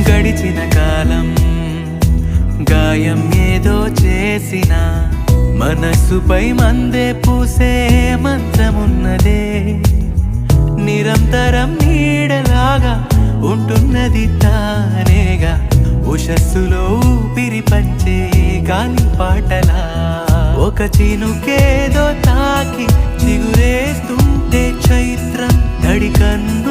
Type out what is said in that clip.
గడిచిన కాలం గాయం ఏదో చేసిన మనసుపై మందే పూసే మంత్రమున్నదే నిరంతరం నీడలాగా ఉంటున్నది తానేగా ఉషస్సులో ఊపిరి పంచే గాలి పాటలా ఒక చినుకేదో తాకి చిగురేస్తుంటే చైత్రం తడికన్ను